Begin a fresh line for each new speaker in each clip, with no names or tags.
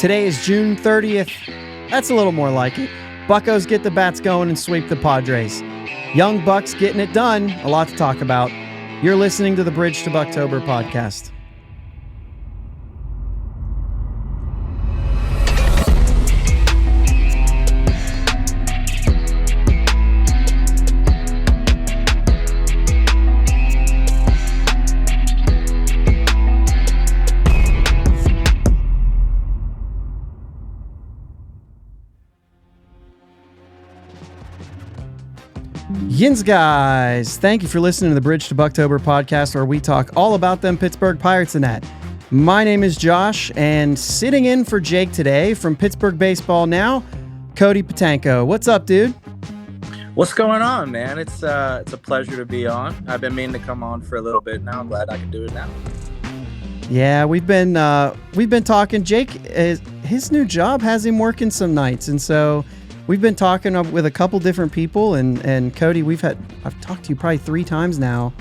Today is June 30th. That's a little more like it. Buccos get the bats going and sweep the Padres. Young Bucks getting it done. A lot to talk about. You're listening to the Bridge to Buctober podcast. Yins guys, thank you for listening to the Bridge to Buctober podcast, where we talk all about them Pittsburgh Pirates and that. My name is Josh, and sitting in for Jake today from Pittsburgh Baseball Now, Cody Potanko. What's up, dude?
What's going on, man? It's a pleasure to be on. I've been meaning to come on for a little bit now. I'm glad I can do it now.
Yeah, we've been talking. Jake, his new job has him working some nights, and so we've been talking with a couple different people, and Cody, I've talked to you probably 3 times now,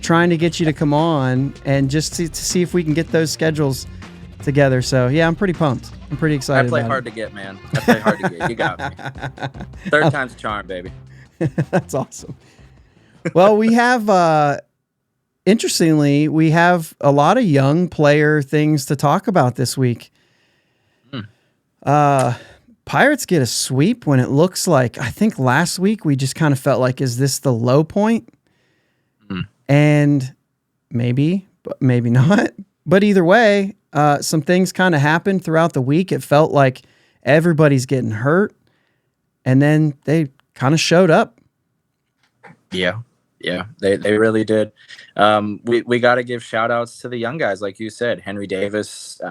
trying to get you to come on and just to see if we can get those schedules together. So yeah, I'm pretty pumped. I'm pretty excited.
I play hard to get, man. I play hard to get. You got me. Third time's a charm, baby.
That's awesome. Well, we have, interestingly, we have a lot of young player things to talk about this week. Pirates get a sweep when it looks like, I think last week we just kind of felt like, is this the low point? And maybe, but maybe not. But either way, some things kind of happened throughout the week. It felt like everybody's getting hurt, and then they kind of showed up.
Yeah, they really did. We got to give shout outs to the young guys. Like you said, Henry Davis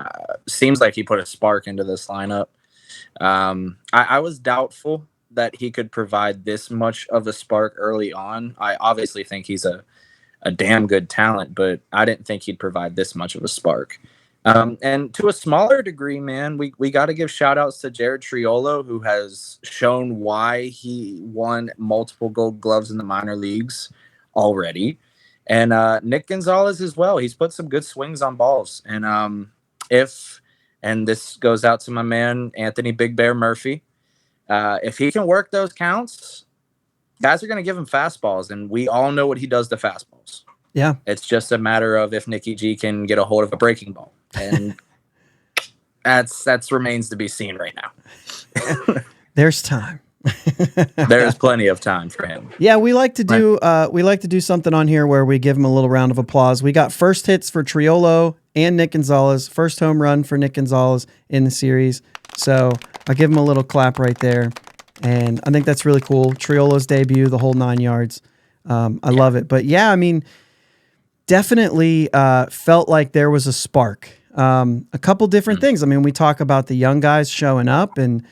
seems like he put a spark into this lineup. I was doubtful that he could provide this much of a spark early on. I obviously think he's a damn good talent, but I didn't think he'd provide this much of a spark. And to a smaller degree, man, we got to give shout outs to Jared Triolo, who has shown why he won multiple gold gloves in the minor leagues already. And Nick Gonzalez as well. He's put some good swings on balls. And and this goes out to my man, Anthony Big Bear Murphy. If he can work those counts, guys are going to give him fastballs, and we all know what he does to fastballs.
Yeah.
It's just a matter of if Nicky G can get a hold of a breaking ball. And that's remains to be seen right now.
There's time.
There's plenty of time for him.
Yeah, we like to do something on here where we give him a little round of applause. We got first hits for Triolo and Nick Gonzalez. First home run for Nick Gonzalez in the series. So I'll give him a little clap right there. And I think that's really cool. Triolo's debut, the whole 9 yards. I love it. But yeah, I mean, definitely felt like there was a spark. A couple different things. I mean, we talk about the young guys showing up, and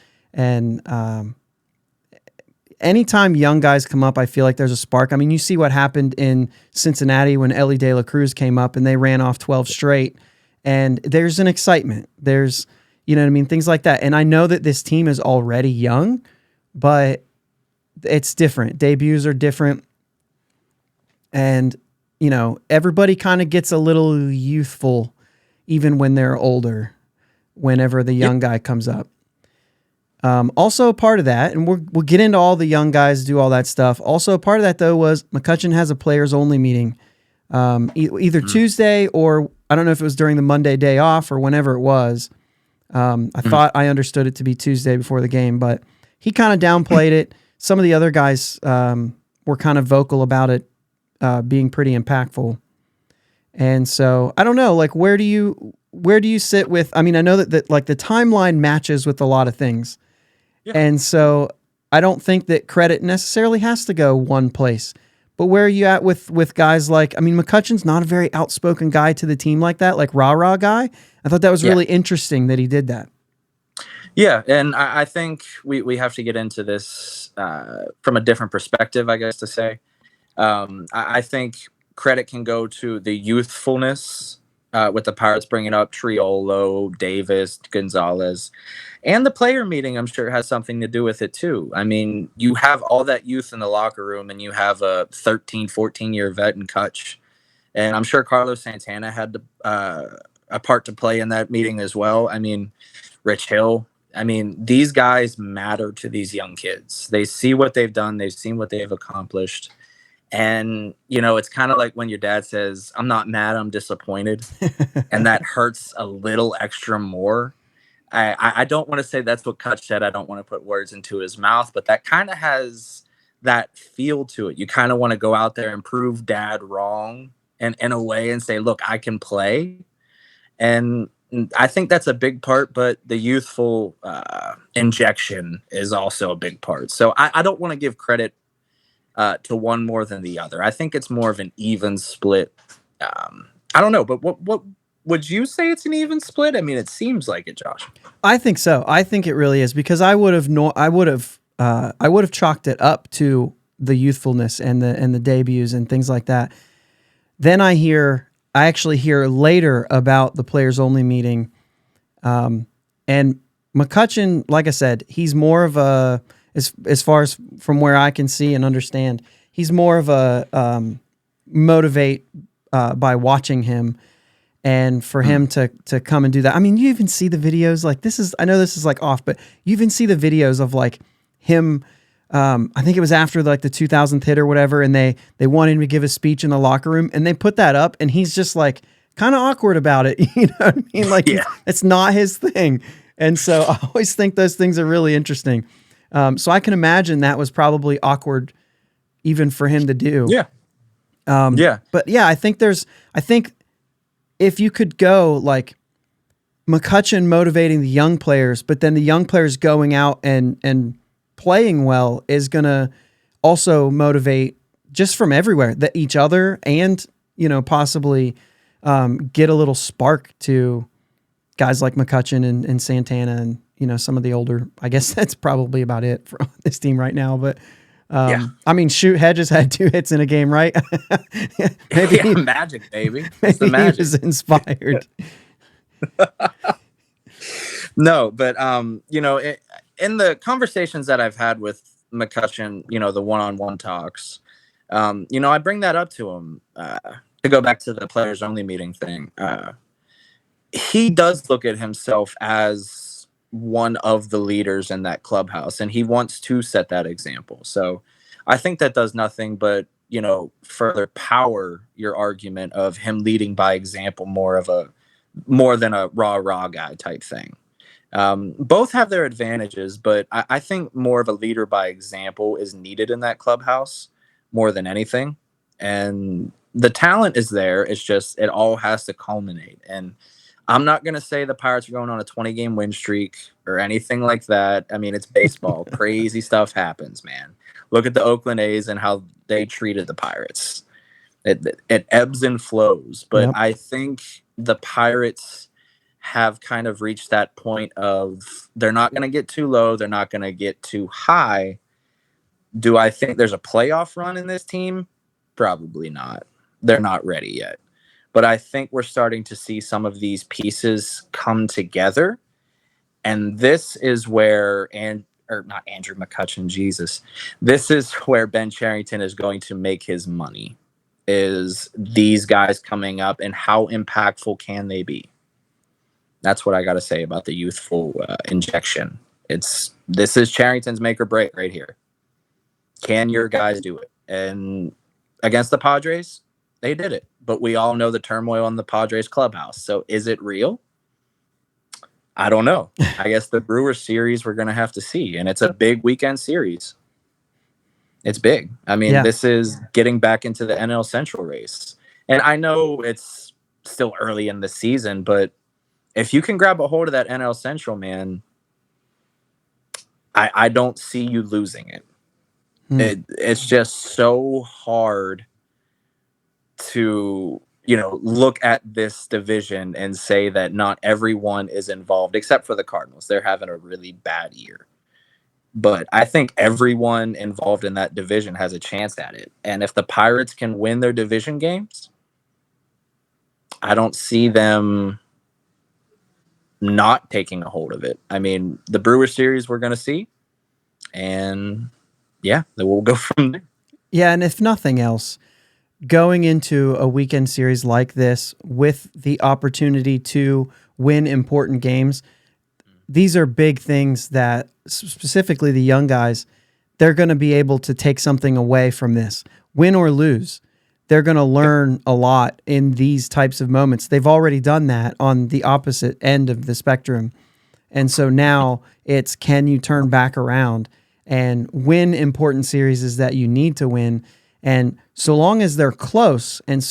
anytime young guys come up, I feel like there's a spark. I mean, you see what happened in Cincinnati when Ellie De La Cruz came up and they ran off 12 straight, and there's an excitement. There's, you know what I mean? Things like that. And I know that this team is already young, but it's different. Debuts are different. And, you know, everybody kind of gets a little youthful even when they're older, whenever the young guy comes up. Also a part of that, and we'll get into all the young guys, do all that stuff. Also a part of that, though, was McCutchen has a players-only meeting either Tuesday or I don't know if it was during the Monday day off or whenever it was. I thought I understood it to be Tuesday before the game, but he kind of downplayed it. Some of the other guys were kind of vocal about it being pretty impactful. And so I don't know, like, where do you sit with, I mean, I know that like the timeline matches with a lot of things. Yeah. And so I don't think that credit necessarily has to go one place. But where are you at with guys like, I mean, McCutchen's not a very outspoken guy to the team like that, like rah-rah guy. I thought that was really interesting that he did that.
Yeah, and I think we have to get into this from a different perspective, I guess to say. I think credit can go to the youthfulness with the Pirates bringing up Triolo, Davis, Gonzalez, and the player meeting, I'm sure, has something to do with it too. I mean, you have all that youth in the locker room, and you have a 13, 14-year vet in Kutch. And I'm sure Carlos Santana had a part to play in that meeting as well. I mean, Rich Hill. I mean, these guys matter to these young kids. They see what they've done. They've seen what they've accomplished. And, it's kind of like when your dad says, I'm not mad, I'm disappointed. And that hurts a little extra more. I don't want to say that's what Kutch said. I don't want to put words into his mouth, but that kind of has that feel to it. You kind of want to go out there and prove dad wrong and in a way and say, look, I can play. And I think that's a big part, but the youthful injection is also a big part. So I don't want to give credit to one more than the other. I think it's more of an even split. I don't know, but what would you say it's an even split? I mean, it seems like it, Josh.
I think so. I think it really is, because I would have chalked it up to the youthfulness and the debuts and things like that. Then I actually hear later about the players only meeting, and McCutchen, like I said, he's more of a, as far as from where I can see and understand, he's more of a motivate by watching him. And for him to come and do that, I mean, you even see the videos. Like I know this is like off, but you even see the videos of like him. I think it was after like the 2000th hit or whatever, and they wanted him to give a speech in the locker room, and they put that up, and he's just like kind of awkward about it. You know what I mean? Like it's not his thing. And so I always think those things are really interesting. So I can imagine that was probably awkward even for him to do.
Yeah.
But yeah, I think if you could go like McCutchen motivating the young players, but then the young players going out and playing well is going to also motivate just from everywhere, each other, and, possibly get a little spark to guys like McCutchen and Santana and, some of the older, I guess that's probably about it for this team right now. But I mean, shoot, Hedges had 2 hits in a game, right?
Maybe magic, baby. It's the magic.
He was inspired.
No, but in the conversations that I've had with McCutchen, the one-on-one talks, I bring that up to him to go back to the players only meeting thing. He does look at himself as one of the leaders in that clubhouse, and he wants to set that example. So I think that does nothing but, further power your argument of him leading by example, more than a rah guy type thing. Both have their advantages, but I think more of a leader by example is needed in that clubhouse more than anything. And the talent is there. It's just, it all has to culminate. And I'm not going to say the Pirates are going on a 20-game win streak or anything like that. I mean, it's baseball. Crazy stuff happens, man. Look at the Oakland A's and how they treated the Pirates. It ebbs and flows. But I think the Pirates have kind of reached that point of they're not going to get too low. They're not going to get too high. Do I think there's a playoff run in this team? Probably not. They're not ready yet. But I think we're starting to see some of these pieces come together. And this is where, not Andrew McCutchen, Jesus. This is where Ben Cherington is going to make his money, is these guys coming up and how impactful can they be? That's what I got to say about the youthful injection. This is Cherington's make or break right here. Can your guys do it? And against the Padres, they did it. But we all know the turmoil in the Padres clubhouse. So is it real? I don't know. I guess the Brewers series we're going to have to see. And it's a big weekend series. It's big. I mean, This is getting back into the NL Central race. And I know it's still early in the season, but if you can grab a hold of that NL Central, man, I don't see you losing it. It's just so hard to, look at this division and say that not everyone is involved, except for the Cardinals. They're having a really bad year. But I think everyone involved in that division has a chance at it. And if the Pirates can win their division games, I don't see them not taking a hold of it. I mean, the Brewers series we're going to see. And then we'll go from there.
Yeah, and if nothing else, going into a weekend series like this with the opportunity to win important games, these are big things that specifically the young guys, they're going to be able to take something away from this, win or lose. They're going to learn a lot in these types of moments. They've already done that on the opposite end of the spectrum. And so now it's, can you turn back around and win important series that you need to win? And so long as they're close and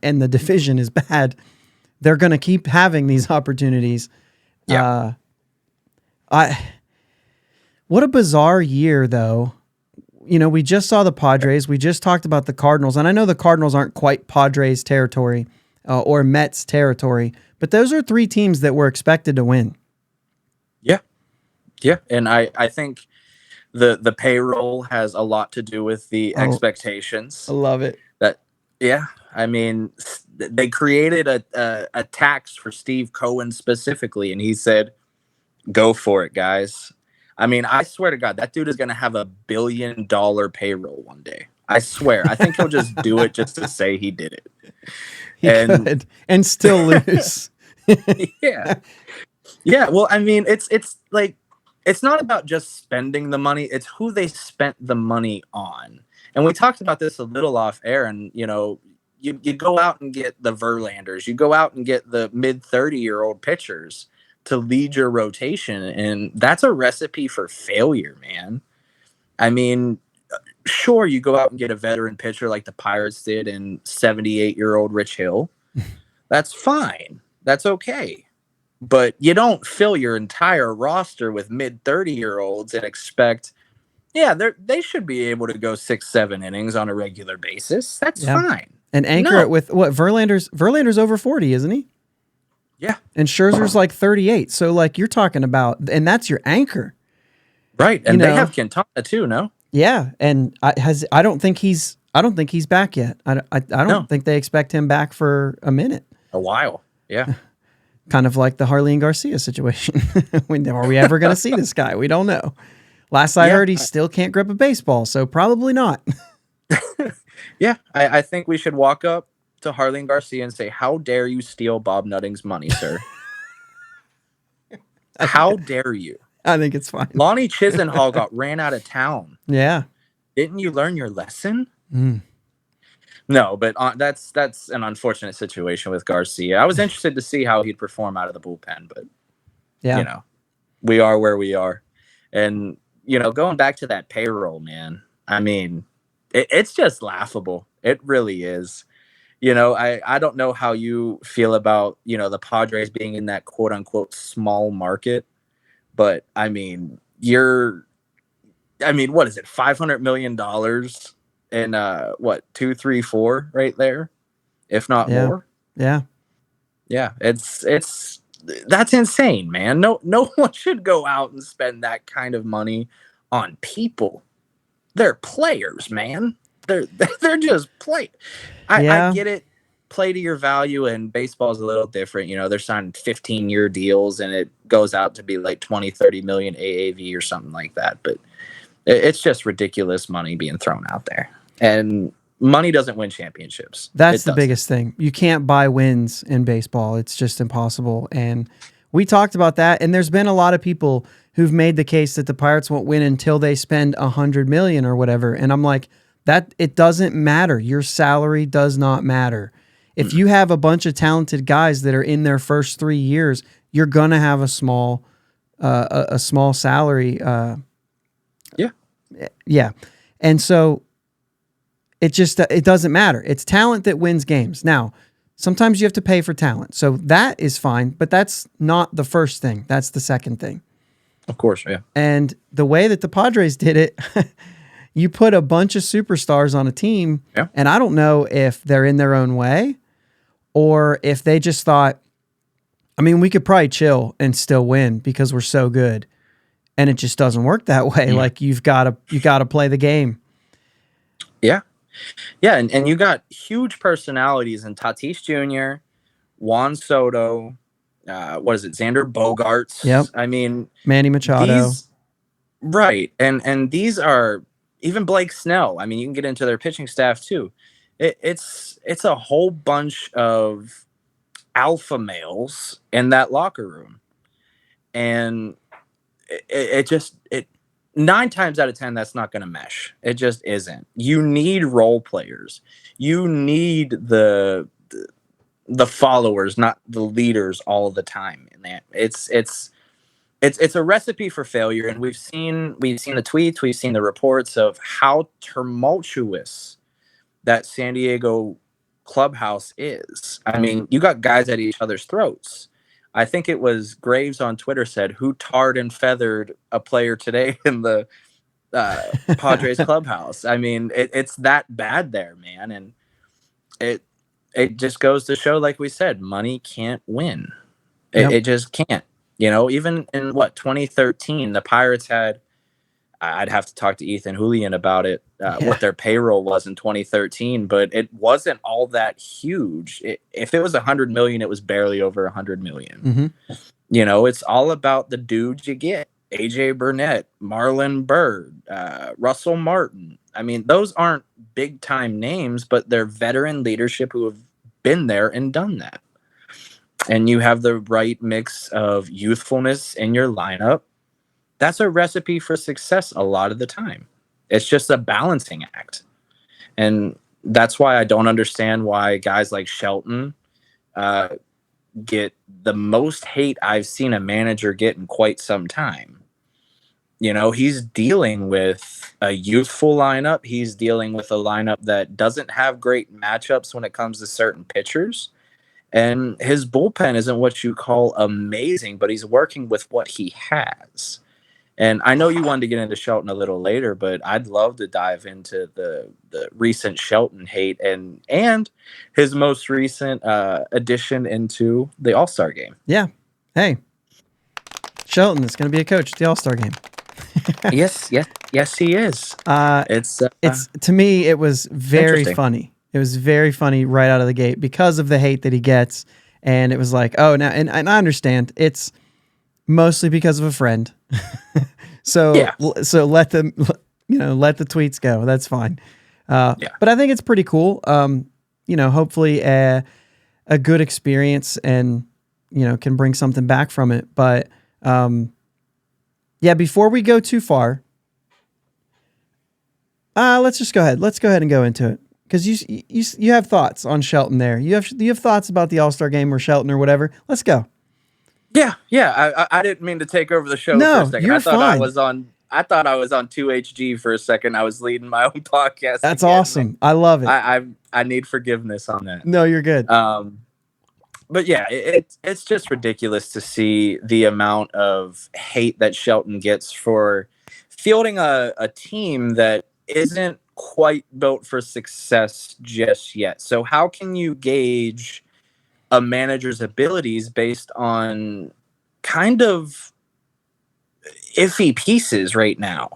and the division is bad, they're going to keep having these opportunities.
Yeah.
What a bizarre year, though. You know, we just saw the Padres. We just talked about the Cardinals. And I know the Cardinals aren't quite Padres territory or Mets territory, but those are three teams that were expected to win.
Yeah. Yeah. And I think the payroll has a lot to do with the expectations.
I love it.
I mean, they created a tax for Steve Cohen specifically, and he said, go for it, guys. I mean, I swear to God, that dude is going to have $1 billion payroll one day. I swear. I think he'll just do it just to say he did it.
He could, and still lose.
Yeah. Yeah. Well, I mean, it's like, it's not about just spending the money. It's who they spent the money on. And we talked about this a little off air, and, you know, you go out and get the Verlanders, you go out and get the mid 30-year-old pitchers to lead your rotation. And that's a recipe for failure, man. I mean, sure, you go out and get a veteran pitcher like the Pirates did in 78-year-old Rich Hill. That's fine. That's okay. But you don't fill your entire roster with mid 30-year-olds and expect, they should be able to go 6-7 innings on a regular basis. That's fine.
And anchor it with what? Verlander's over 40, isn't he?
Yeah.
And Scherzer's like 38. So like you're talking about, and that's your anchor.
Right. And they have Quintana too, no?
Yeah. And I don't think he's back yet. I don't think they expect him back for a minute.
A while. Yeah.
Kind of like the Harleen Garcia situation. Are we ever going to see this guy? We don't know. Last I heard, he still can't grip a baseball, so probably not.
Yeah, I think we should walk up to Harleen Garcia and say, how dare you steal Bob Nutting's money, sir? How dare you?
I think it's fine.
Lonnie Chisenhall got ran out of town.
Yeah.
Didn't you learn your lesson?
Mm.
No, but that's an unfortunate situation with Garcia. I was interested to see how he'd perform out of the bullpen, but you know, we are where we are. And, you know, going back to that payroll, man, I mean, it's just laughable. It really is. You know, I don't know how you feel about, you know, the Padres being in that quote unquote small market, but I mean, what is it? $500 million and what, 2, 3, 4 right there, if not more.
Yeah.
That's insane, man. No one should go out and spend that kind of money on people. They're players, man. They're just play. I get it. Play to your value, and baseball's a little different. You know, they're signing 15-year deals, and it goes out to be like 20-30 million AAV or something like that. But it's just ridiculous money being thrown out there, and money doesn't win championships.
That's the biggest thing. You can't buy wins in baseball. It's just impossible. And we talked about that, and there's been a lot of people who've made the case that the Pirates won't win until they spend $100 million or whatever. And I'm like, that it doesn't matter. Your salary does not matter. If you have a bunch of talented guys that are in their first 3 years, you're gonna have a small salary. Yeah. And so it doesn't matter. It's talent that wins games. Now, sometimes you have to pay for talent. So that is fine, but that's not the first thing. That's the second thing.
Of course, yeah.
And the way that the Padres did it, you put a bunch of superstars on a team, and I don't know if they're in their own way or if they just thought, I mean, we could probably chill and still win because we're so good. And it just doesn't work that way. Like you got to play the game.
Yeah. Yeah, and you got huge personalities in Tatis Jr., Juan Soto, Xander Bogaerts.
Yep.
I mean,
Manny Machado.
Right. And these are even Blake Snell. I mean, you can get into their pitching staff too. It's a whole bunch of alpha males in that locker room. and it 9 times out of 10 that's not going to mesh. It just isn't. You need role players. You need the followers, not the leaders, all the time. And it's a recipe for failure. And we've seen the tweets, we've seen the reports of how tumultuous that San Diego clubhouse is. I mean, you got guys at each other's throats. I think it was Graves on Twitter said, "Who tarred and feathered a player today in the Padres clubhouse?" I mean, it's that bad there, man, and it it just goes to show, like we said, money can't win.
Yep.
It just can't. You know, even in 2013, the Pirates had. I'd have to talk to Ethan Julian about it, what their payroll was in 2013, but it wasn't all that huge. If it was 100 million, it was barely over 100 million.
Mm-hmm.
You know, it's all about the dudes you get. AJ Burnett, Marlon Byrd, Russell Martin. I mean, those aren't big time names, but they're veteran leadership who have been there and done that. And you have the right mix of youthfulness in your lineup. That's a recipe for success a lot of the time. It's just a balancing act. And that's why I don't understand why guys like Shelton get the most hate I've seen a manager get in quite some time. You know, he's dealing with a youthful lineup. He's dealing with a lineup that doesn't have great matchups when it comes to certain pitchers. And his bullpen isn't what you call amazing, but he's working with what he has. And I know you wanted to get into Shelton a little later, but I'd love to dive into the recent Shelton hate and his most recent addition into the All-Star game.
Yeah. Hey, Shelton is going to be a coach at the All-Star game.
yes, he is.
It's to me, it was very funny. It was very funny right out of the gate because of the hate that he gets. And it was like, oh, now, and I understand it's mostly because of a friend. So let them, let the tweets go. That's fine. But I think it's pretty cool. Hopefully a good experience and, can bring something back from it. But, before we go too far, let's just go ahead. Let's go ahead and go into it. Because you have thoughts on Shelton there. You have thoughts about the All-Star game or Shelton or whatever. Let's go.
Yeah. I didn't mean to take over the show for a second.
You're fine.
I thought I was on 2HG for a second. I was leading my own podcast.
That's awesome. I love it.
I need forgiveness on that.
No, you're good.
But yeah, it's just ridiculous to see the amount of hate that Shelton gets for fielding a team that isn't quite built for success just yet. So how can you gauge a manager's abilities based on kind of iffy pieces right now?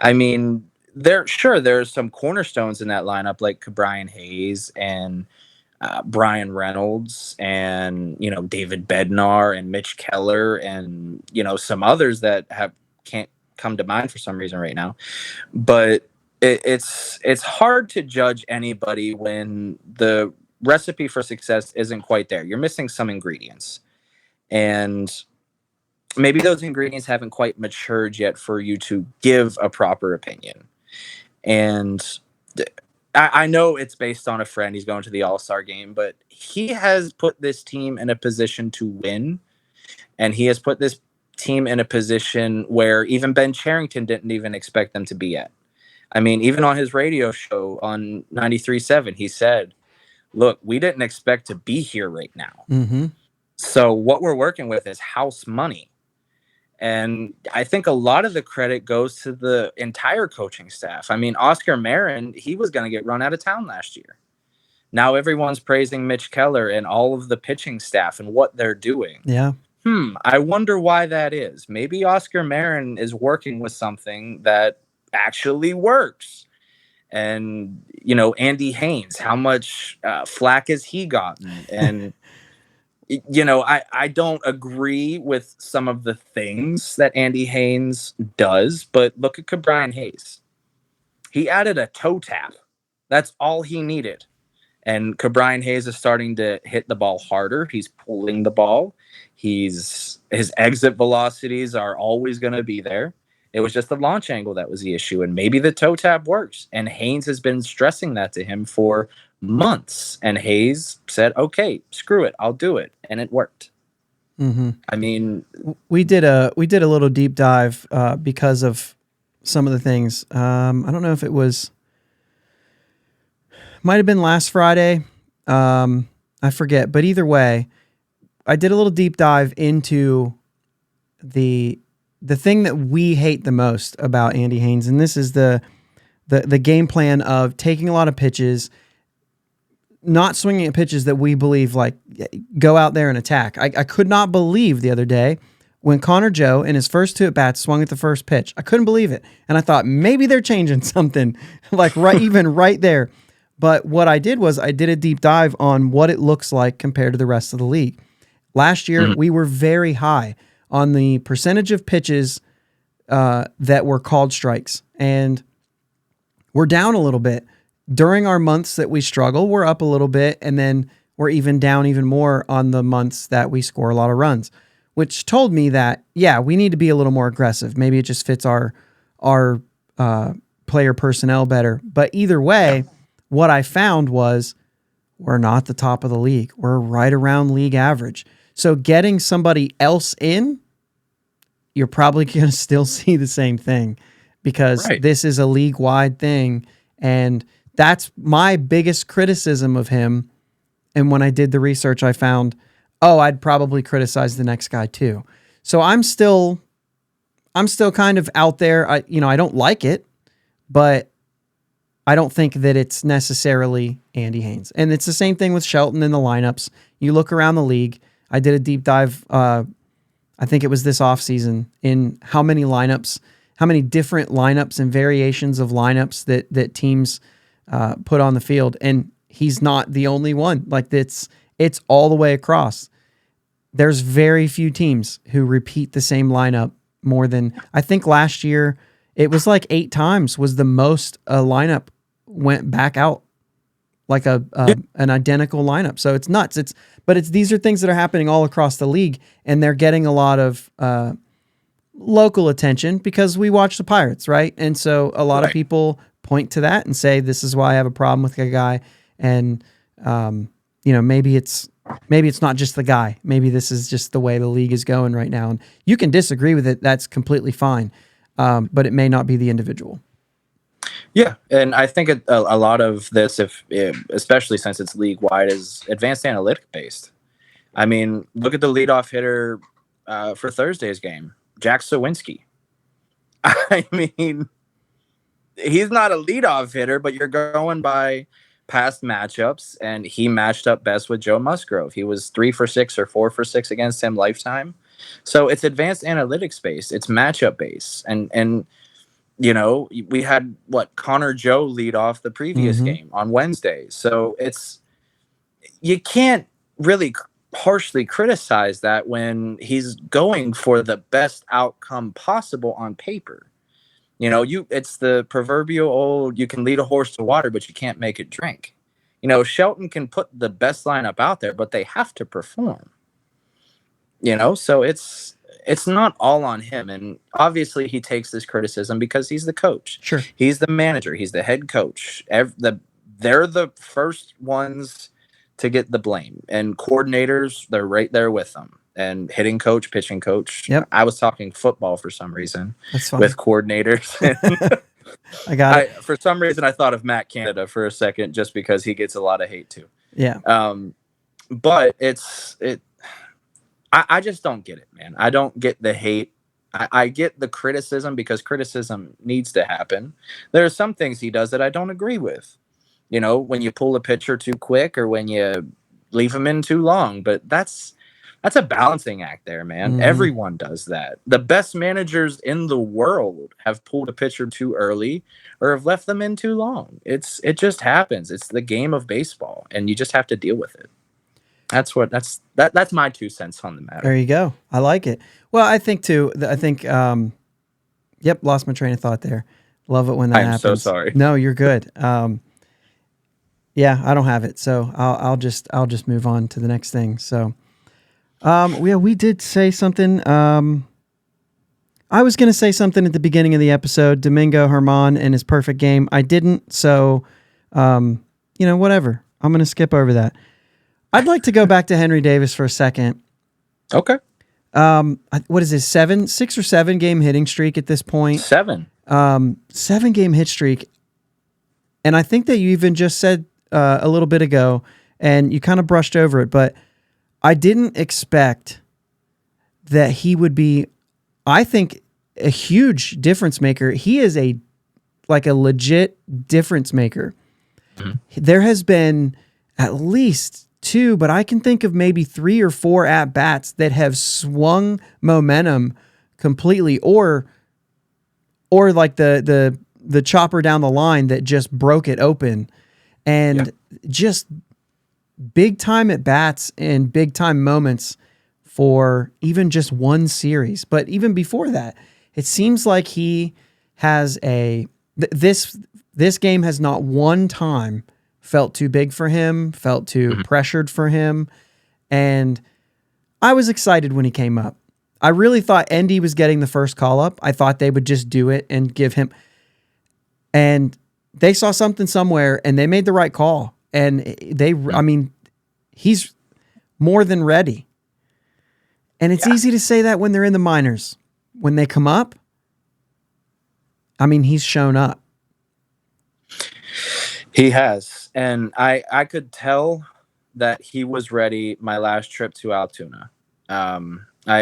I mean, there's some cornerstones in that lineup like Brian Hayes and Brian Reynolds and David Bednar and Mitch Keller and some others that can't come to mind for some reason right now. But it's hard to judge anybody when the recipe for success isn't quite there. You're missing some ingredients, and maybe those ingredients haven't quite matured yet for you to give a proper opinion. And I know it's based on a friend. He's going to the All-Star game, but he has put this team in a position to win, and he has put this team in a position where even Ben Cherington didn't even expect them to be at. I mean, even on his radio show on 93.7, he said, look, we didn't expect to be here right now.
Mm-hmm.
So what we're working with is house money. And I think a lot of the credit goes to the entire coaching staff. I mean, Oscar Marin, he was going to get run out of town last year. Now everyone's praising Mitch Keller and all of the pitching staff and what they're doing.
Yeah.
I wonder why that is. Maybe Oscar Marin is working with something that actually works. And, Andy Haynes, how much flack has he gotten? And, I don't agree with some of the things that Andy Haynes does, but look at Brian Hayes. He added a toe tap. That's all he needed. And Brian Hayes is starting to hit the ball harder. He's pulling the ball. He's His exit velocities are always going to be there. It was just the launch angle that was the issue, and maybe the toe tap works. And Haynes has been stressing that to him for months, and Hayes said, "Okay, screw it, I'll do it," and it worked.
Mm-hmm.
I mean,
we did a little deep dive because of some of the things. I don't know if it might have been last Friday. I forget, but either way, I did a little deep dive into the thing that we hate the most about Andy Haynes, and this is the game plan of taking a lot of pitches, not swinging at pitches that we believe like go out there and attack. I could not believe the other day when Connor Joe in his first 2 at bats swung at the first pitch. I couldn't believe it, and I thought maybe they're changing something, like even right there. But what I did was I did a deep dive on what it looks like compared to the rest of the league. Last year, we were very high on the percentage of pitches that were called strikes, and we're down a little bit. During our months that we struggle, we're up a little bit, and then we're even down even more on the months that we score a lot of runs, which told me that, yeah, we need to be a little more aggressive. Maybe it just fits our player personnel better. But either way, what I found was we're not the top of the league. We're right around league average. So getting somebody else in, you're probably going to still see the same thing, because this is a league-wide thing. And that's my biggest criticism of him. And when I did the research, I found, I'd probably criticize the next guy too. So I'm still kind of out there. I don't like it, but I don't think that it's necessarily Andy Haynes. And it's the same thing with Shelton in the lineups. You look around the league. I did a deep dive, I think it was this offseason, in how many different lineups and variations of lineups that teams put on the field. And he's not the only one. Like, it's all the way across. There's very few teams who repeat the same lineup more than, I think last year, it was like 8 times was the most a lineup went back out, like an identical lineup. So it's nuts. But these are things that are happening all across the league, and they're getting a lot of local attention because we watch the Pirates, right? And so a lot of people point to that and say, this is why I have a problem with a guy. And maybe it's not just the guy. Maybe this is just the way the league is going right now. And you can disagree with it. That's completely fine. But it may not be the individual.
Yeah, and I think a lot of this, especially since it's league-wide, is advanced analytic based. I mean, look at the leadoff hitter for Thursday's game, Jack Sawinski. I mean, he's not a leadoff hitter, but you're going by past matchups, and he matched up best with Joe Musgrove. He was 3 for 6 or 4 for 6 against him lifetime. So it's advanced analytics based. It's matchup based, and we had Connor Joe lead off the previous game on Wednesday. So you can't really harshly criticize that when he's going for the best outcome possible on paper. It's the proverbial old, you can lead a horse to water, but you can't make it drink. Shelton can put the best lineup out there, but they have to perform. So it's not all on him. And obviously he takes this criticism because he's the coach.
Sure.
He's the manager. He's the head coach. They're the first ones to get the blame. And coordinators, they're right there with them. And hitting coach, pitching coach.
Yep.
I was talking football for some reason.
That's fine.
With coordinators.
I got it.
For some reason, I thought of Matt Canada for a second, just because he gets a lot of hate too.
Yeah.
But I just don't get it, man. I don't get the hate. I get the criticism because criticism needs to happen. There are some things he does that I don't agree with. When you pull a pitcher too quick or when you leave him in too long. But that's a balancing act there, man. Everyone does that. The best managers in the world have pulled a pitcher too early or have left them in too long. It just happens. It's the game of baseball, and you just have to deal with it. That's my 2 cents on the matter.
There you go. I like it. Well, I think too. Lost my train of thought there. Love it when that happens.
I'm so sorry.
No, you're good. Yeah, I don't have it, so I'll just move on to the next thing. So, We did say something. I was going to say something at the beginning of the episode, Domingo Germán and his perfect game. I didn't, so, whatever. I'm going to skip over that. I'd like to go back to Henry Davis for a second.
Okay.
What is his 6 or 7 game hitting streak at this point?
7.
7 game hit streak. And I think that you even just said a little bit ago, and you kind of brushed over it, but I didn't expect that he would be, I think, a huge difference maker. He is a legit difference maker. Mm-hmm. There has been at least 2, but I can think of maybe 3 or 4 at-bats that have swung momentum completely, or like the chopper down the line that just broke it open. And just big time at-bats and big time moments for even just one series. But even before that, it seems like he has this game has not one time felt too big for him, felt too pressured for him. And I was excited when he came up. I really thought Endy was getting the first call up. I thought they would just do it and give him. And they saw something somewhere and they made the right call. And he's more than ready. And it's easy to say that when they're in the minors. When they come up, he's shown up.
He has. And I could tell that he was ready my last trip to Altoona.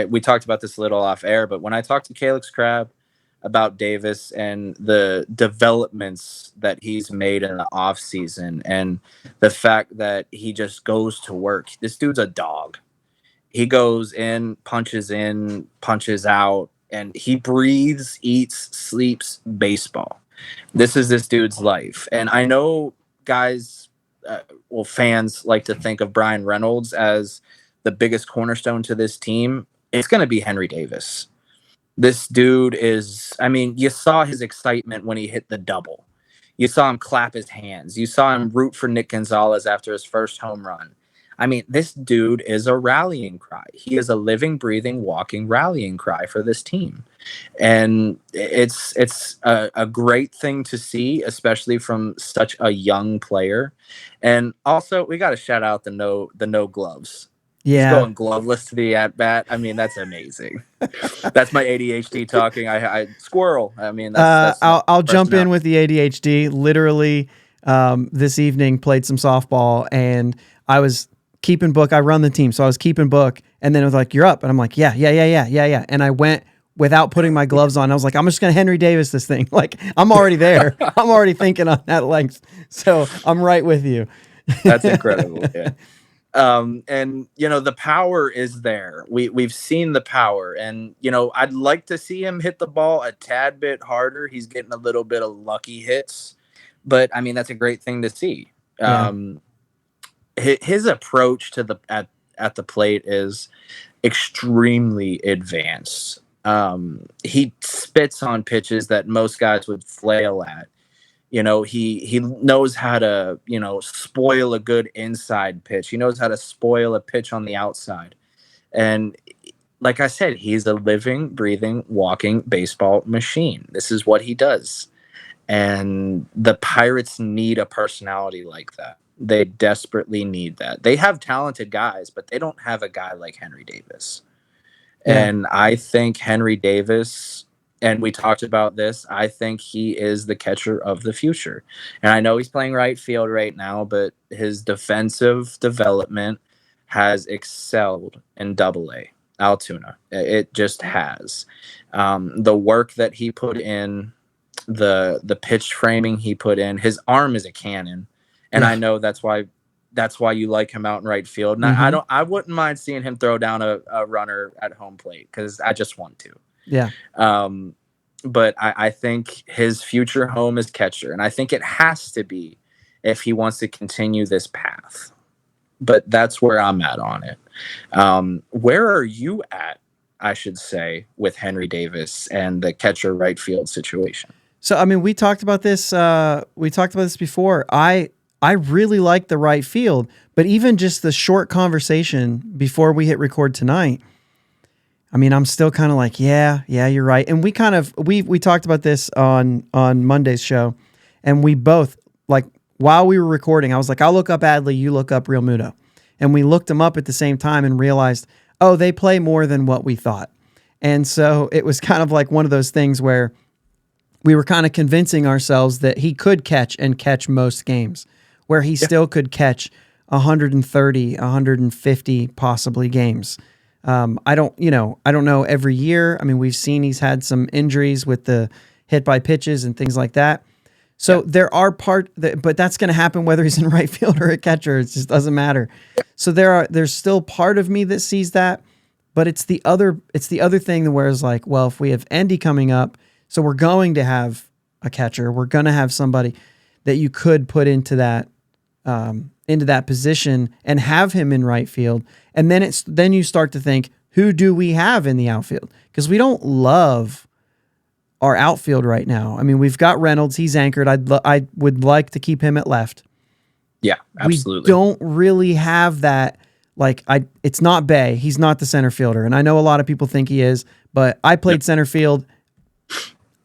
We talked about this a little off air, but when I talked to Calix Crabb about Davis and the developments that he's made in the off season and the fact that he just goes to work. This dude's a dog. He goes in, punches out, and he breathes, eats, sleeps baseball. This is this dude's life. And I know guys, fans like to think of Brian Reynolds as the biggest cornerstone to this team. It's going to be Henry Davis. This dude is, you saw his excitement when he hit the double. You saw him clap his hands. You saw him root for Nick Gonzalez after his first home run. This dude is a rallying cry. He is a living, breathing, walking rallying cry for this team. And it's a great thing to see, especially from such a young player. And also, we got to shout out the no gloves. Yeah. He's going gloveless to the at-bat. That's amazing. That's my ADHD talking. I squirrel. That's
I'll jump in with the ADHD. Literally, this evening played some softball, and I was keeping book. I run the team, so I was keeping book, and then it was like, "You're up," and I'm like, "Yeah." And I went without putting my gloves on. I was like, "I'm just gonna Henry Davis this thing." Like, I'm already there. I'm already thinking on that length, so I'm right with you.
That's incredible. Yeah. And the power is there. We've seen the power, and I'd like to see him hit the ball a tad bit harder. He's getting a little bit of lucky hits, but that's a great thing to see. Yeah. His approach to at the plate is extremely advanced. He spits on pitches that most guys would flail at. He knows how to, spoil a good inside pitch. He knows how to spoil a pitch on the outside. And like I said, he's a living, breathing, walking baseball machine. This is what he does. And the Pirates need a personality like that. They desperately need that. They have talented guys, but they don't have a guy like Henry Davis. Yeah. And I think Henry Davis, and we talked about this, I think he is the catcher of the future. And I know he's playing right field right now, but his defensive development has excelled in Double-A, Altoona. It just has. The work that he put in, the pitch framing he put in, his arm is a cannon. And I know that's why you like him out in right field. And I wouldn't mind seeing him throw down a runner at home plate because I just want to.
Yeah.
But I think his future home is catcher, and I think it has to be if he wants to continue this path. But that's where I'm at on it. Where are you at, I should say, with Henry Davis and the catcher right field situation?
So, we talked about this. We talked about this before. I really like the right field, but even just the short conversation before we hit record tonight, I mean, I'm still kind of like, yeah, you're right. And we talked about this on Monday's show, and we both, like, while we were recording, I was like, I'll look up Adley, you look up Real Muto. And we looked them up at the same time and realized, oh, they play more than what we thought. And so it was kind of like one of those things where we were kind of convincing ourselves that he could catch most games, where he still could catch 130, 150 possibly games. I don't know every year. I mean, we've seen he's had some injuries with the hit by pitches and things like that. So there are but that's going to happen whether he's in right field or a catcher. It just doesn't matter. So there's still part of me that sees that, but it's the other thing where it's like, well, if we have Endy coming up, so we're going to have a catcher, we're going to have somebody that you could put into that position and have him in right field. And then you start to think, who do we have in the outfield? Because we don't love our outfield right now. I mean, we've got Reynolds. He's anchored. I would like to keep him at left.
Yeah, absolutely.
We don't really have that. Like, it's not Bay. He's not the center fielder. And I know a lot of people think he is, but I played center field.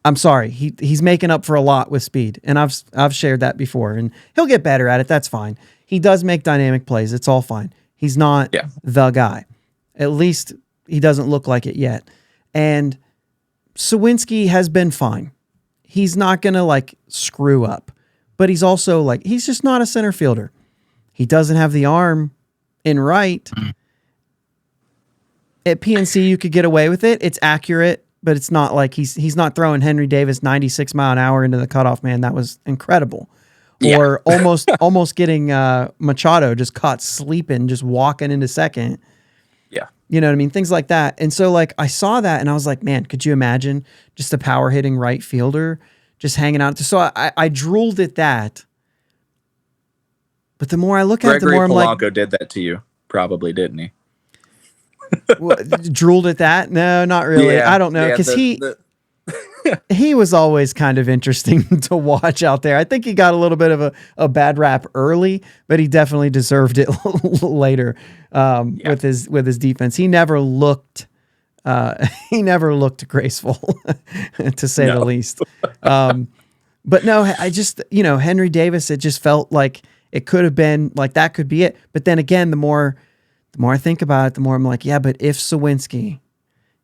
I'm sorry. He's making up for a lot with speed. And I've shared that before, and he'll get better at it. That's fine. He does make dynamic plays. It's all fine. He's not the guy. At least he doesn't look like it yet. And Sawinski has been fine. He's not going to like screw up, but he's also like, he's just not a center fielder. He doesn't have the arm in right. At PNC, you could get away with it. It's accurate, but it's not like he's not throwing Henry Davis 96 mile an hour into the cutoff man. That was incredible. Yeah. Or almost getting Machado just caught sleeping, just walking into second.
Yeah.
You know what I mean? Things like that. And so like I saw that and I was like, man, could you imagine just a power hitting right fielder just hanging out? So I drooled at that. But the more I look at it, the more I'm like,
Polanco did that to you, probably, didn't he?
Drooled at that? No, not really. I don't know, because he was always kind of interesting to watch out there. I think he got a little bit of a bad rap early, but he definitely deserved it later with his defense. He never looked graceful, to say the least. But no, I just, Henry Davis, it just felt like it could have been like that could be it. But then again, the more I think about it, the more I'm like, yeah, but if Sawinski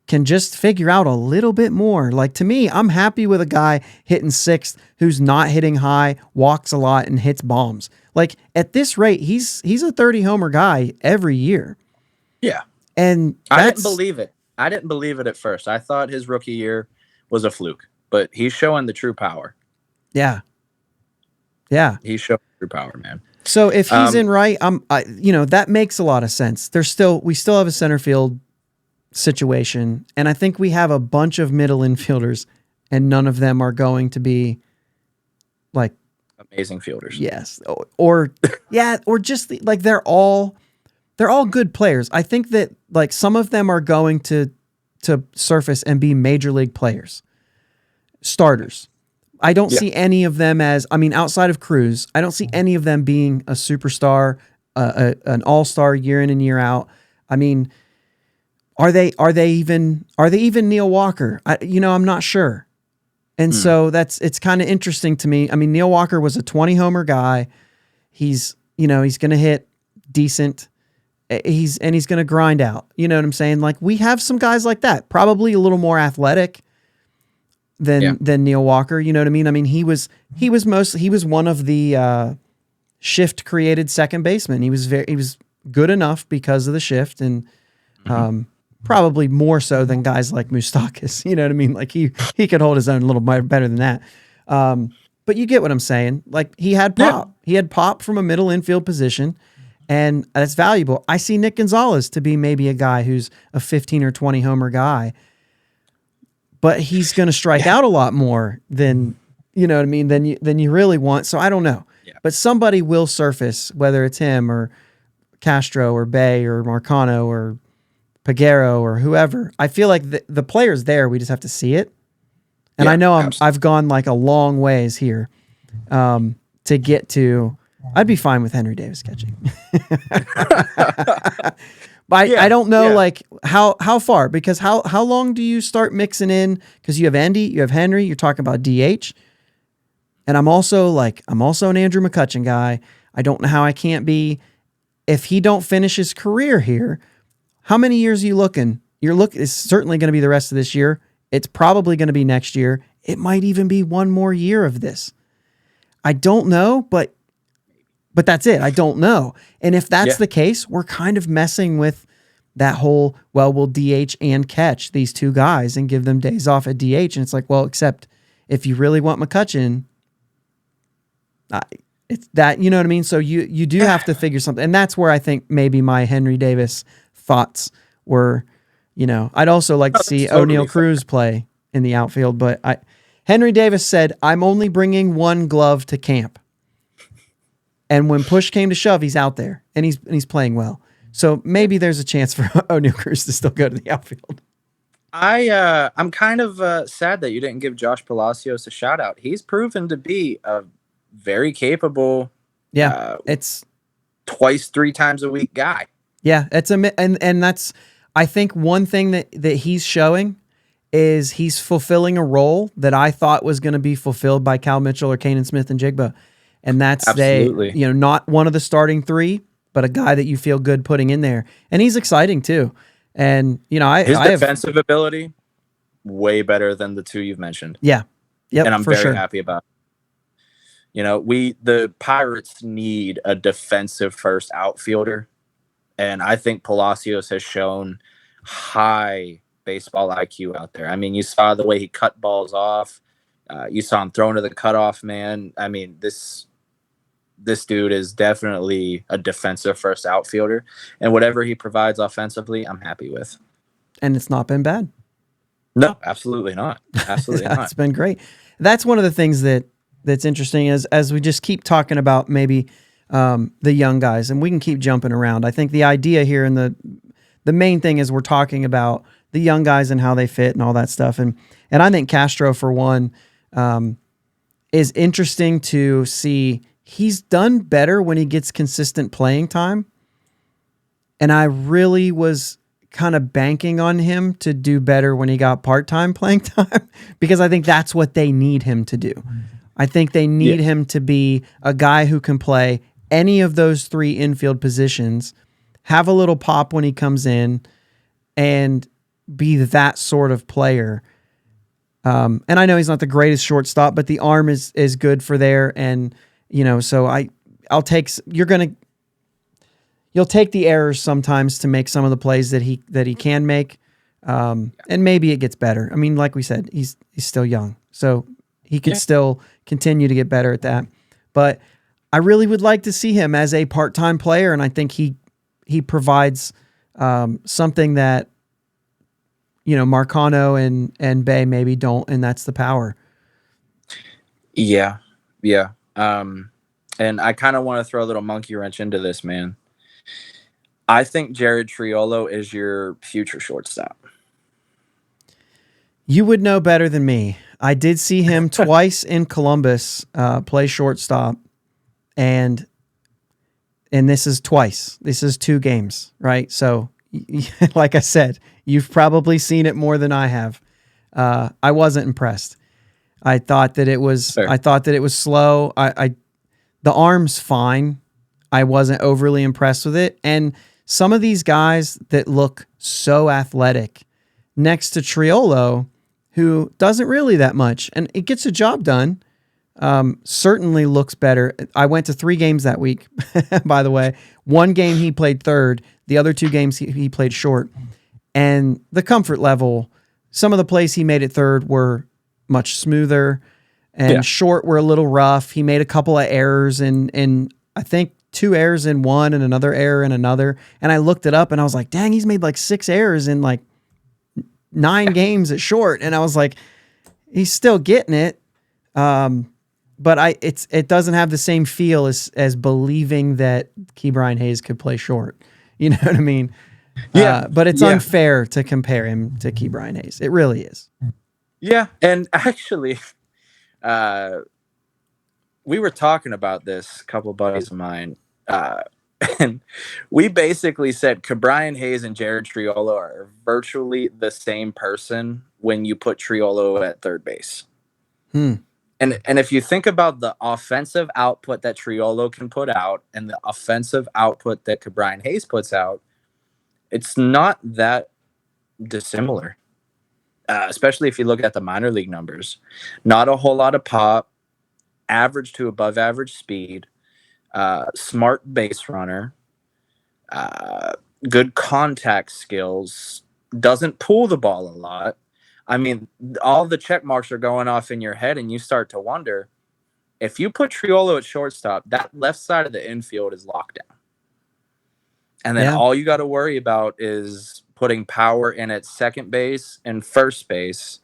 can just figure out a little bit more, like to me, I'm happy with a guy hitting sixth who's not hitting high, walks a lot, and hits bombs. Like at this rate, he's a 30 homer guy every year.
Yeah.
And
I didn't believe it. I didn't believe it at first. I thought his rookie year was a fluke, but he's showing the true power.
Yeah. Yeah.
He's showing true power, man.
So if he's in right, that makes a lot of sense. We still have a center field situation, and I think we have a bunch of middle infielders, and none of them are going to be like
amazing fielders.
Yes, or just like they're all good players. I think that like some of them are going to surface and be major league players, starters. I don't see any of them outside of Cruz, I don't see any of them being a superstar, an all-star year in and year out. I mean, are they even Neil Walker? I'm not sure. And so it's kind of interesting to me. I mean, Neil Walker was a 20 homer guy. He's going to hit decent. He's going to grind out. You know what I'm saying? Like we have some guys like that, probably a little more athletic than Neil Walker. You know what I mean? I mean, he was one of the shift created second baseman. He was good enough because of the shift, and probably more so than guys like Moustakas. You know what I mean? Like he could hold his own a little better than that. But you get what I'm saying. Like he had pop. Yeah. He had pop from a middle infield position, and that's valuable. I see Nick Gonzalez to be maybe a guy who's a 15 or 20 homer guy, but he's going to strike out a lot more than, you know what I mean, than you really want. So I don't know. Yeah. But somebody will surface, whether it's him or Castro or Bay or Marcano or Peguero or whoever. I feel like the player's there. We just have to see it. And I know I've gone like a long ways here to get to I'd be fine with Henry Davis catching. But I don't know like how far, because how long do you start mixing in? Because you have Andy, you have Henry, you're talking about DH. And I'm also an Andrew McCutchen guy. I don't know how I can't be. If he don't finish his career here, how many years are you looking? It's certainly going to be the rest of this year. It's probably going to be next year. It might even be one more year of this. I don't know, but that's it. I don't know. And if that's the case, we're kind of messing with that whole, well, we'll DH and catch these two guys and give them days off at DH. And it's like, well, except if you really want McCutchen, it's that, you know what I mean? So you do have to figure something. And that's where I think maybe my Henry Davis thoughts were, I'd also like to see totally O'Neal Cruz play in the outfield, but Henry Davis said, I'm only bringing one glove to camp. And when push came to shove, he's out there and he's playing well. So maybe there's a chance for O'Neal Cruz to still go to the outfield.
I'm kind of sad that you didn't give Josh Palacios a shout out. He's proven to be a very capable,
it's
twice, 3 times a week guy.
Yeah, and that's, I think one thing that he's showing is he's fulfilling a role that I thought was going to be fulfilled by Cal Mitchell or Kanan Smith and Jigba. And that's not one of the starting 3, but a guy that you feel good putting in there. And he's exciting too. And his
defensive ability way better than the 2 you've mentioned.
Yeah. Yep,
and I'm very happy about it. The Pirates need a defensive first outfielder. And I think Palacios has shown high baseball IQ out there. I mean, you saw the way he cut balls off. You saw him throwing to the cutoff man. I mean, this dude is definitely a defensive first outfielder. And whatever he provides offensively, I'm happy with.
And it's not been bad.
No, absolutely not. Absolutely not.
It's been great. That's one of the things that's interesting is as we just keep talking about maybe the young guys, and we can keep jumping around. I think the idea here and the main thing is we're talking about the young guys and how they fit and all that stuff. And I think Castro, for one, is interesting to see. He's done better when he gets consistent playing time. And I really was kind of banking on him to do better when he got part-time playing time, because I think that's what they need him to do. I think they need him to be a guy who can play any of those 3 infield positions, have a little pop when he comes in, and be that sort of player. And I know he's not the greatest shortstop, but the arm is good for there. And, so you'll take the errors sometimes to make some of the plays that he can make. And maybe it gets better. I mean, like we said, he's still young, so he could still continue to get better at that. But I really would like to see him as a part-time player. And I think he provides, something that, Marcano and Bay maybe don't, and that's the power.
Yeah. Yeah. And I kind of want to throw a little monkey wrench into this, man. I think Jared Triolo is your future shortstop.
You would know better than me. I did see him twice in Columbus play shortstop, and this is twice. This is 2 games, right? So, like I said, you've probably seen it more than I have. I wasn't impressed. I thought that it was. Fair. I thought that it was slow. The arm's fine. I wasn't overly impressed with it. And some of these guys that look so athletic next to Triolo, who doesn't really that much, and it gets a job done, certainly looks better. I went to 3 games that week, by the way. 1 game he played third. The other 2 games he played short. And the comfort level, some of the plays he made at third were much smoother, and short were a little rough. He made a couple of errors, and I think 2 errors in one and another error in another. And I looked it up and I was like, dang, he's made like 6 errors in like 9 games at short. And I was like, he's still getting it. But it doesn't have the same feel as believing that Ke'Bryan Hayes could play short. You know what I mean? Yeah. But it's unfair to compare him to Ke'Bryan Hayes. It really is.
Yeah. And actually, we were talking about this, a couple of buddies of mine, and we basically said Brian Hayes and Jared Triolo are virtually the same person when you put Triolo at third base. And if you think about the offensive output that Triolo can put out and the offensive output that Brian Hayes puts out, it's not that dissimilar. Especially if you look at the minor league numbers. Not a whole lot of pop, average to above average speed, smart base runner, good contact skills, doesn't pull the ball a lot. I mean, all the check marks are going off in your head, and you start to wonder, if you put Triolo at shortstop, that left side of the infield is locked down. And then all you got to worry about is putting power in at second base and first base,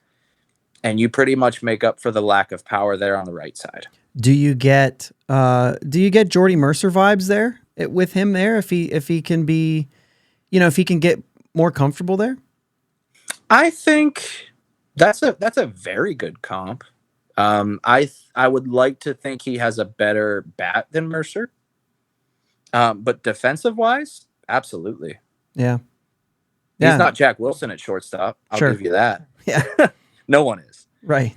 and you pretty much make up for the lack of power there on the right side.
Do you get Jordy Mercer vibes there with him there? If he can be, if he can get more comfortable there?
I think that's a very good comp. I would like to think he has a better bat than Mercer. But defensive wise, absolutely.
Yeah.
He's not Jack Wilson at shortstop. I'll give you that.
Yeah.
No one is.
Right.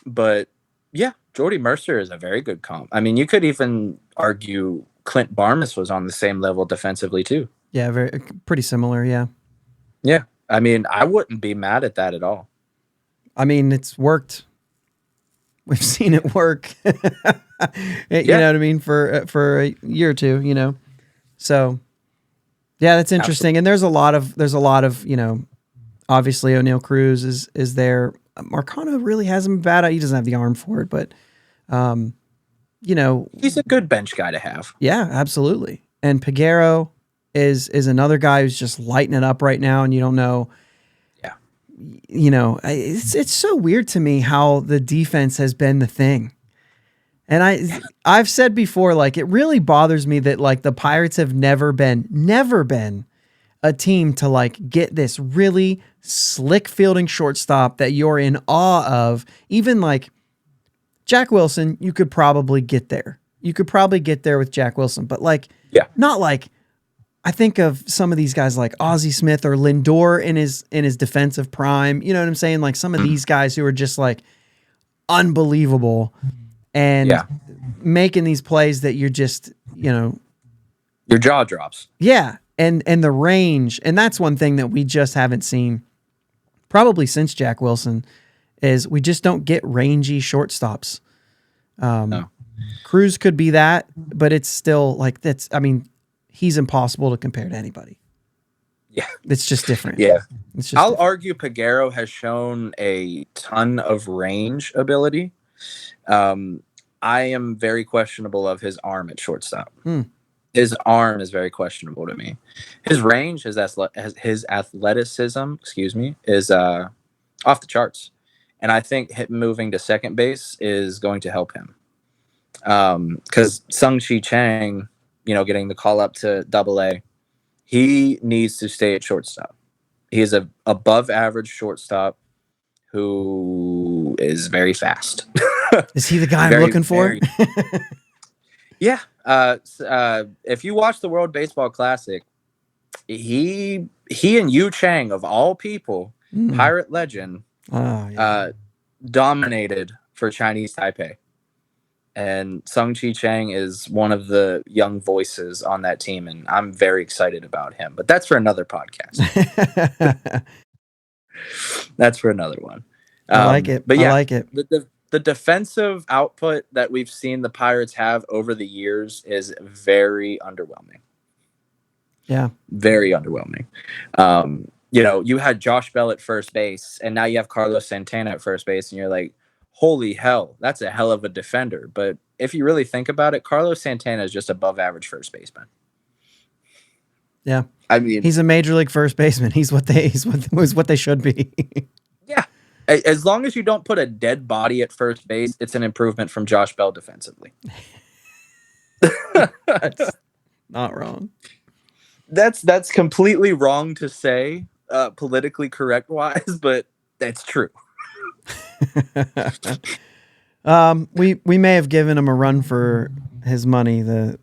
But yeah, Jordy Mercer is a very good comp. I mean, you could even argue Clint Barnes was on the same level defensively too.
Yeah, pretty similar. Yeah.
Yeah. I mean, I wouldn't be mad at that at all.
I mean, it's worked. We've seen it work. You know what I mean? For a year or two, So yeah, that's interesting. Absolutely. And there's a lot of, obviously O'Neal Cruz is there. Marcano really hasn't been bad. He doesn't have the arm for it, but
he's a good bench guy to have.
Yeah, absolutely. And Peguero is another guy who's just lighting it up right now, and you don't know. Yeah. It's so weird to me how the defense has been the thing. And I've said before, like, it really bothers me that, like, the Pirates have never been a team to, like, get this really slick fielding shortstop that you're in awe of. Even, like, Jack Wilson, you could probably get there. You could probably get there with Jack Wilson. But, like, not like, I think of some of these guys like Ozzie Smith or Lindor in his defensive prime. You know what I'm saying? Like, some of these guys who are just, like, unbelievable and making these plays that you're just, your
jaw drops.
Yeah. And the range, and that's one thing that we just haven't seen probably since Jack Wilson, is we just don't get rangy shortstops. No. Cruz could be that, but it's still like, he's impossible to compare to anybody.
Yeah.
It's just different.
Yeah.
I'll
argue Peguero has shown a ton of range ability. I am very questionable of his arm at shortstop. His arm is very questionable to me. His range, his athleticism, is off the charts. And I think him moving to second base is going to help him. Because Sung-Chi Chang, getting the call up to Double-A, he needs to stay at shortstop. He is a above average shortstop who is very fast.
Is he the guy I'm looking for?
Yeah. If you watch the World Baseball Classic, he and Yu Chang, of all people, Pirate legend, dominated for Chinese Taipei. And Sung-Chi Chang is one of the young voices on that team, and I'm very excited about him. But that's for another podcast. That's for another one.
I like it.
But yeah,
I like it.
The defensive output that we've seen the Pirates have over the years is very underwhelming.
Yeah.
Very underwhelming. You had Josh Bell at first base, and now you have Carlos Santana at first base, and you're like, holy hell, that's a hell of a defender. But if you really think about it, Carlos Santana is just above average first baseman.
Yeah.
I mean,
he's a major league first baseman. He's what they should be.
Yeah. As long as you don't put a dead body at first base, it's an improvement from Josh Bell defensively.
That's not wrong.
That's completely wrong to say, politically correct wise, but that's true.
We may have given him a run for his money a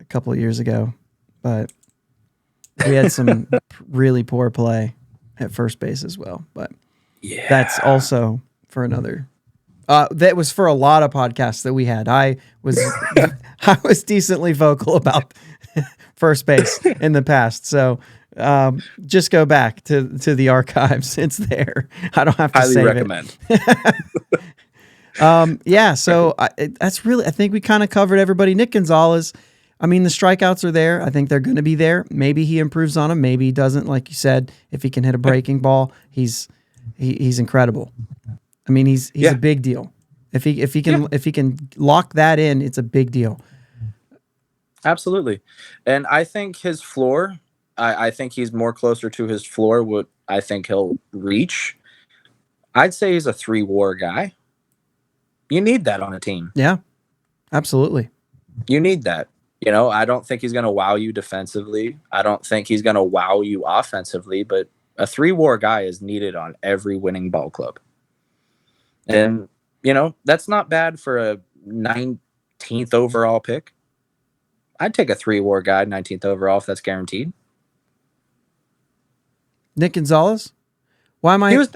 couple of years ago, but we had some really poor play at first base as well. But
Yeah.
that's also for another. That was for a lot of podcasts that we had. I was decently vocal about first base in the past. So just go back to the archives. It's there. I don't have to
Highly
save
recommend.
Yeah, so that's really, I think we kind of covered everybody. Nick Gonzalez, I mean, the strikeouts are there. I think they're going to be there. Maybe he improves on them. Maybe he doesn't. Like you said, if he can hit a breaking ball, he's incredible. I mean, he's a big deal. If he can lock that in, it's a big deal.
Absolutely. And I think his floor, I think he's more closer to his floor, what I think he'll reach. I'd say he's a 3-WAR guy. You need that on a team.
Yeah, absolutely.
You need that. You know, I don't think he's going to wow you defensively. I don't think he's going to wow you offensively, but a 3-WAR guy is needed on every winning ball club. And, you know, that's not bad for a 19th overall pick. I'd take a 3-WAR guy, 19th overall, if that's guaranteed.
Nick Gonzalez? Why am I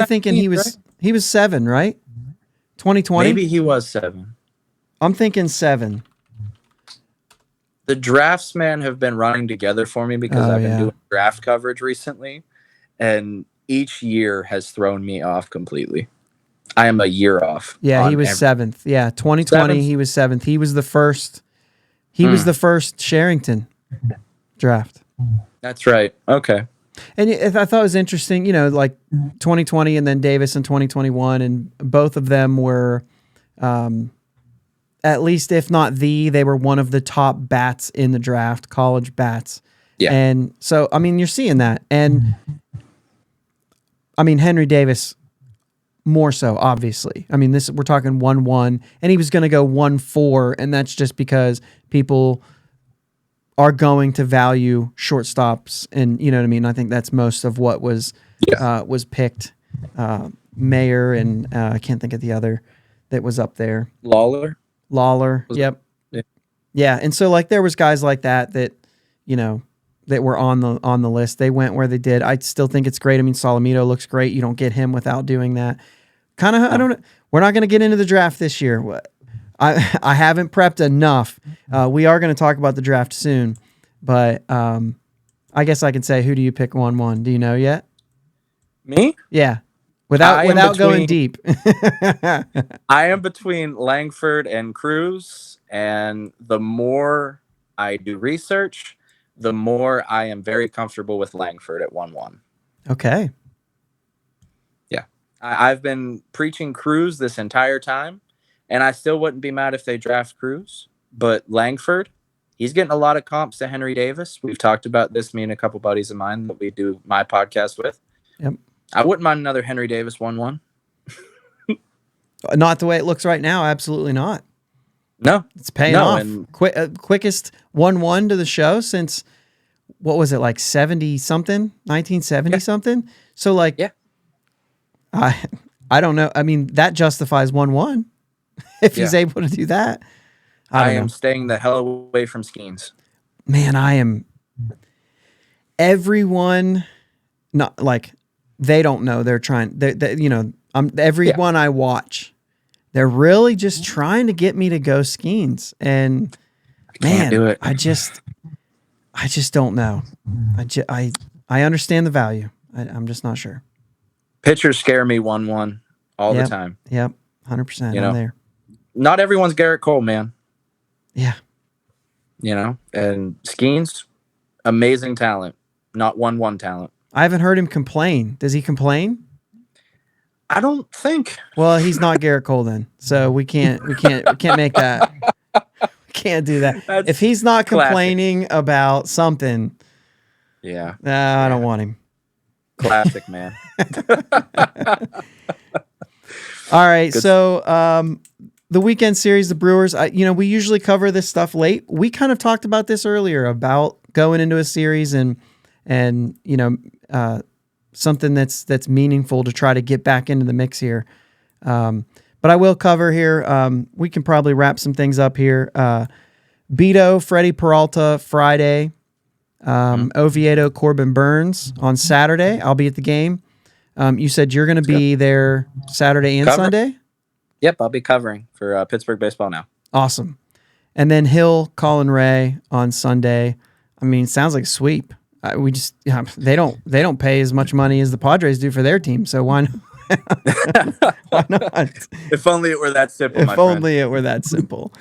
thinking he was 7, right? 2020?
Maybe he was 7.
I'm thinking 7.
The draftsmen have been running together for me because I've been doing draft coverage recently, and each year has thrown me off completely. I am a year off.
Yeah, he was 7th. Yeah, 2020, 7th? He was 7th. He was the first. He was the first Sherrington draft.
That's right. Okay.
And I thought it was interesting, you know, like 2020 and then Davis in 2021, and both of them were, at least if not they were one of the top bats in the draft, college bats.
Yeah.
And so, I mean, you're seeing that. And I mean, Henry Davis more so, obviously. I mean, we're talking 1-1, and he was going to go 1-4, and that's just because people are going to value shortstops, and you know what I mean. I think that's most of what was picked. Mayer and I can't think of the other that was up there.
Lawler.
Yep. Yeah, and so like there was guys like that you know that were on the list. They went where they did. I still think it's great. I mean, Solomito looks great. You don't get him without doing that. Kind of, I don't know. We're not going to get into the draft this year. I haven't prepped enough. We are going to talk about the draft soon, but I guess I can say, who do you pick 1-1? Do you know yet?
Me?
Yeah. Without going deep.
I am between Langford and Cruz, and the more I do research, the more I am very comfortable with Langford at 1-1.
Okay.
Yeah. I've been preaching Cruz this entire time, and I still wouldn't be mad if they draft Cruz. But Langford, he's getting a lot of comps to Henry Davis. We've talked about this, me and a couple buddies of mine that we do my podcast with.
Yep.
I wouldn't mind another Henry Davis 1-1.
Not the way it looks right now. Absolutely not.
No.
It's paying off. And quickest 1-1 to the show since, what was it, like 70-something? 1970-something? So, like,
yeah.
I don't know. I mean, that justifies 1-1 if he's able to do that.
I am staying the hell away from Skeens.
Man, I am. Everyone, not like, they don't know. They're trying. You know, everyone I watch, they're really just trying to get me to go Skeens. And man,
do it.
I just don't know. I understand the value. I'm just not sure.
Pitchers scare me 1-1 all the time.
Yep, 100%.
You know,
I'm there.
Not everyone's Garrett Cole, man.
Yeah.
You know, and Skeens, amazing talent, not 1-1 talent.
I haven't heard him complain. Does he complain?
I don't think.
Well, he's not Garrett Cole then, so we can't make that. We can't do that. If he's not complaining about something, I don't want him.
Classic, man.
All right, so the weekend series, the Brewers. We usually cover this stuff late. We kind of talked about this earlier about going into a series and something that's meaningful to try to get back into the mix here. But I will cover here. We can probably wrap some things up here. Beto, Freddie Peralta, Friday. Oviedo, Corbin Burns on Saturday. I'll be at the game. You said you're going to be there Saturday and Sunday?
Yep, I'll be covering for Pittsburgh Baseball Now.
Awesome. And then Hill, Colin Ray on Sunday. I mean, sounds like a sweep. They don't pay as much money as the Padres do for their team, so why not? Why not?
If only it were that simple.
If only it were that simple.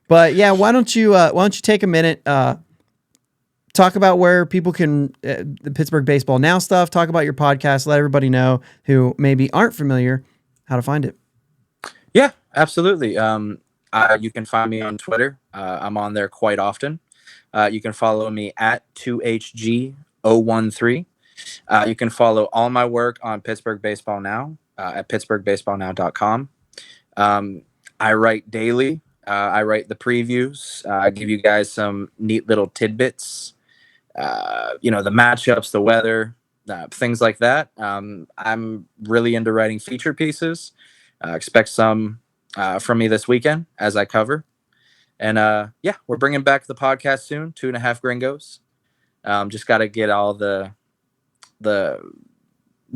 But yeah, why don't you take a minute, talk about where people can the Pittsburgh Baseball Now stuff. Talk about your podcast. Let everybody know who maybe aren't familiar how to find it.
Yeah, absolutely. You can find me on Twitter. I'm on there quite often. You can follow me at 2HG013. You can follow all my work on Pittsburgh Baseball Now at pittsburghbaseballnow.com. I write daily. I write the previews. I give you guys some neat little tidbits. The matchups, the weather, things like that. I'm really into writing feature pieces. Expect some from me this weekend as I cover. And we're bringing back the podcast soon, 2.5 Gringos. Just got to get all the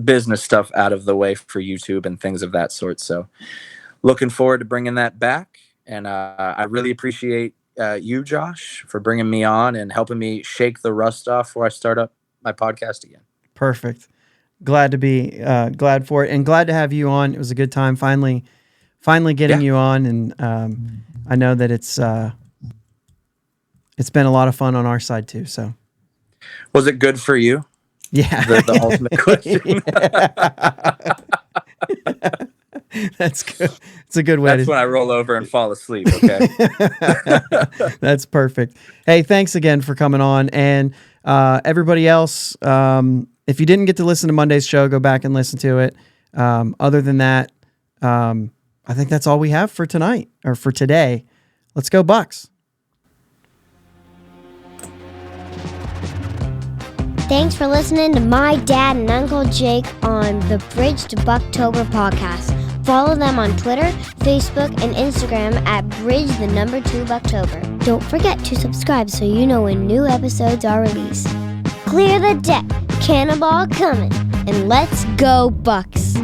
business stuff out of the way for YouTube and things of that sort. So looking forward to bringing that back. And I really appreciate you, Josh, for bringing me on and helping me shake the rust off before I start up my podcast again.
Perfect. Glad to be glad for it, and glad to have you on. It was a good time finally getting you on, and I know that it's been a lot of fun on our side too. So,
was it good for you?
Yeah,
the ultimate question.
That's good. It's a good way.
That's when I roll over and fall asleep. Okay.
That's perfect. Hey, thanks again for coming on, and everybody else. If you didn't get to listen to Monday's show, go back and listen to it. Other than that, I think that's all we have for tonight or for today. Let's go Bucks.
Thanks for listening to my dad and Uncle Jake on the Bridge to Buctober podcast. Follow them on Twitter, Facebook, and Instagram at Bridge2Buctober. Don't forget to subscribe so you know when new episodes are released. Clear the deck, cannonball coming, and let's go Bucks!